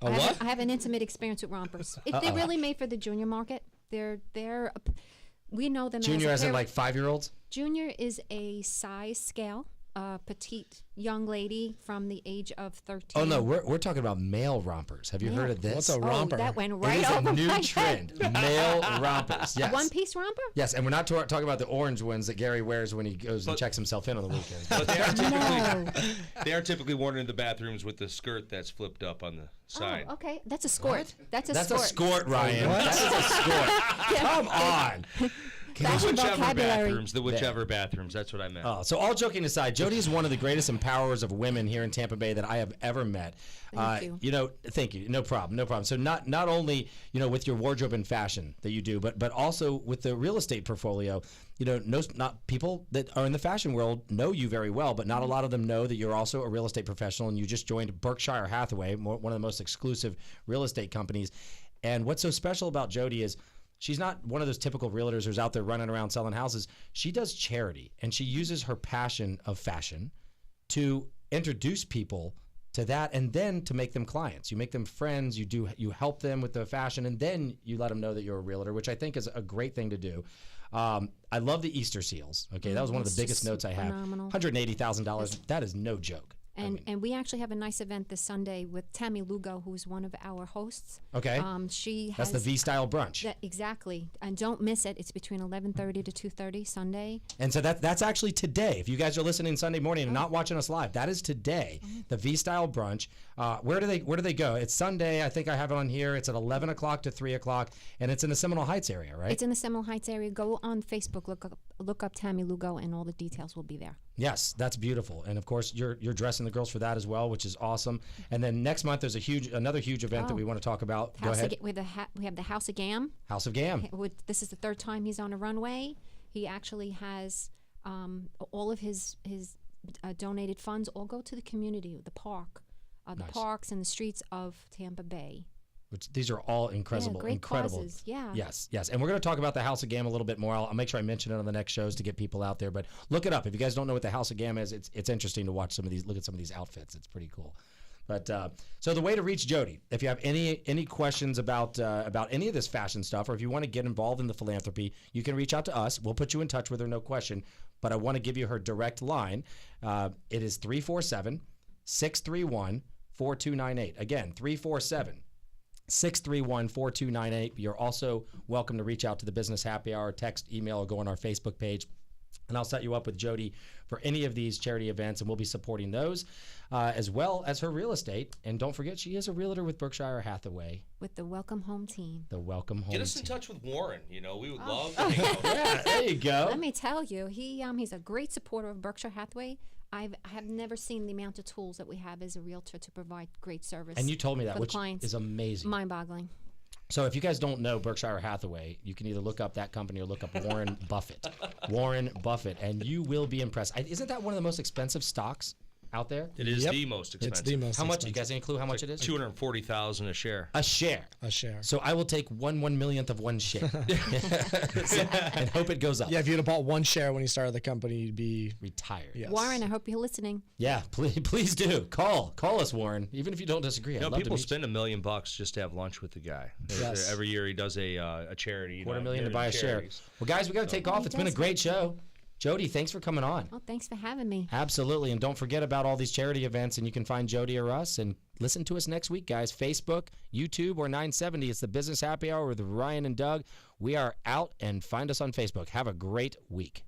Speaker 4: A what?
Speaker 8: I have an intimate experience with rompers. They're really made for the junior market. They're we know them
Speaker 9: Junior
Speaker 8: as
Speaker 9: as
Speaker 8: a
Speaker 9: in
Speaker 8: pair-
Speaker 9: like 5-year-olds?
Speaker 8: Junior is a size scale, petite young lady from the age of 13.
Speaker 9: Oh no, we're talking about male rompers. Have you heard of this?
Speaker 4: What's a
Speaker 8: Oh,
Speaker 4: romper?
Speaker 8: that went
Speaker 9: It
Speaker 8: right
Speaker 9: is
Speaker 8: over
Speaker 9: a new
Speaker 8: my
Speaker 9: trend.
Speaker 8: head.
Speaker 9: Male rompers. Yes.
Speaker 8: One piece romper?
Speaker 9: Yes, and we're not talking about the orange ones that Gary wears when he goes and checks himself in on the weekend.
Speaker 3: But they are
Speaker 8: No.
Speaker 3: typically they are typically worn in the bathrooms with the skirt that's flipped up on the side.
Speaker 8: Oh, okay. That's a skirt. That's a
Speaker 9: That's a
Speaker 8: skirt.
Speaker 9: skort, Ryan.
Speaker 4: What?
Speaker 9: That is a skort. Come on.
Speaker 8: Fashion
Speaker 3: Whichever
Speaker 8: vocabulary.
Speaker 3: bathrooms, the whichever bathrooms. That's what I meant.
Speaker 9: Oh, so all joking aside, Jody is one of the greatest empowerers of women here in Tampa Bay that I have ever met.
Speaker 8: Thank you.
Speaker 9: You know, thank you. No problem. No problem. So not only, you know, with your wardrobe and fashion that you do, but also with the real estate portfolio. You know, not people that are in the fashion world know you very well, but not a lot of them know that you're also a real estate professional and you just joined Berkshire Hathaway, one of the most exclusive real estate companies. And what's so special about Jody is she's not one of those typical realtors who's out there running around selling houses. She does charity, and she uses her passion of fashion to introduce people to that, and then to make them clients. You make them friends. You help them with the fashion, and then you let them know that you're a realtor, which I think is a great thing to do. I love the Easter seals. Okay, that was one of
Speaker 8: It's
Speaker 9: the biggest
Speaker 8: just
Speaker 9: notes I have.
Speaker 8: phenomenal.
Speaker 9: $180,000. That is no joke.
Speaker 8: And we actually have a nice event this Sunday with Tammy Lugo, who's one of our hosts.
Speaker 9: Okay.
Speaker 8: She
Speaker 9: That's
Speaker 8: has
Speaker 9: the V-style brunch.
Speaker 8: exactly, and don't miss it. It's between 11:30 to 2:30 Sunday.
Speaker 9: And so that's actually today. If you guys are listening Sunday morning and not watching us live, that is today. The V-Style brunch. Where do they go? It's Sunday. I think I have it on here. It's at 11 o'clock to 3 o'clock, and it's in the Seminole Heights area, right?
Speaker 8: It's in the Seminole Heights area. Go on Facebook, look up Tammy Lugo, and all the details will be there.
Speaker 9: Yes, that's beautiful. And of course, you're dressing the girls for that as well, which is awesome. And then next month there's another huge event that we want to talk about. Go ahead.
Speaker 8: We have the House of Gam.
Speaker 9: House of Gam.
Speaker 8: This is the third time he's on a runway. He actually has all of his donated funds all go to the community, the park, the
Speaker 9: Nice.
Speaker 8: parks and the streets of Tampa Bay.
Speaker 9: Which these are all incredible,
Speaker 8: great
Speaker 9: incredible.
Speaker 8: causes, yeah.
Speaker 9: Yes. And we're going to talk about the House of Gam a little bit more. I'll make sure I mention it on the next shows to get people out there. But look it up if you guys don't know what the House of Gam is. It's interesting to watch look at some of these outfits. It's pretty cool. But so the way to reach Jody, if you have any questions about any of this fashion stuff, or if you want to get involved in the philanthropy, you can reach out to us. We'll put you in touch with her, no question. But I want to give you her direct line. It is 347-631-4298. Again, 347-631-4298. You're also welcome to reach out to the Business Happy Hour, text, email, or go on our Facebook page. And I'll set you up with Jody for any of these charity events, and we'll be supporting those, as well as her real estate. And don't forget, she is a realtor with Berkshire Hathaway.
Speaker 8: With the Welcome Home team.
Speaker 9: The Welcome Home
Speaker 6: Get us in
Speaker 9: team.
Speaker 6: touch with Warren. You know, we would love to hang out.
Speaker 9: Yeah, there you go.
Speaker 8: Let me tell you, he's a great supporter of Berkshire Hathaway. I have never seen the amount of tools that we have as a realtor to provide great service.
Speaker 9: And you told me that,
Speaker 8: for the
Speaker 9: which
Speaker 8: clients.
Speaker 9: is amazing.
Speaker 8: Mind-boggling.
Speaker 9: So if you guys don't know Berkshire Hathaway, you can either look up that company or look up Warren Buffett. Warren Buffett, and you will be impressed. Isn't that one of the most expensive stocks out there?
Speaker 6: It is the most expensive.
Speaker 4: It's the most
Speaker 9: How much?
Speaker 4: expensive.
Speaker 9: You guys any clue how much it is?
Speaker 6: $240,000 a share.
Speaker 9: A share.
Speaker 4: A share.
Speaker 9: So I will take 1/1,000,000th of one share and hope it goes up.
Speaker 4: Yeah, if you'd have bought one share when you started the company, you'd be
Speaker 9: retired.
Speaker 4: Yes.
Speaker 8: Warren, I hope you're listening.
Speaker 9: Yeah, please do. Call us, Warren. Even if you don't disagree.
Speaker 6: You know,
Speaker 9: I'd love
Speaker 6: people
Speaker 9: to meet
Speaker 6: spend $1 million just to have lunch with the guy.
Speaker 4: Yes.
Speaker 6: Every year he does a charity.
Speaker 9: $250,000 to buy a share. Well, guys, we got to take off. It's been a great show. Jody, thanks for coming on.
Speaker 8: Oh, thanks for having me.
Speaker 9: Absolutely. And don't forget about all these charity events, and you can find Jody or us. And listen to us next week, guys. Facebook, YouTube, or 970. It's the Business Happy Hour with Ryan and Doug. We are out, and find us on Facebook. Have a great week.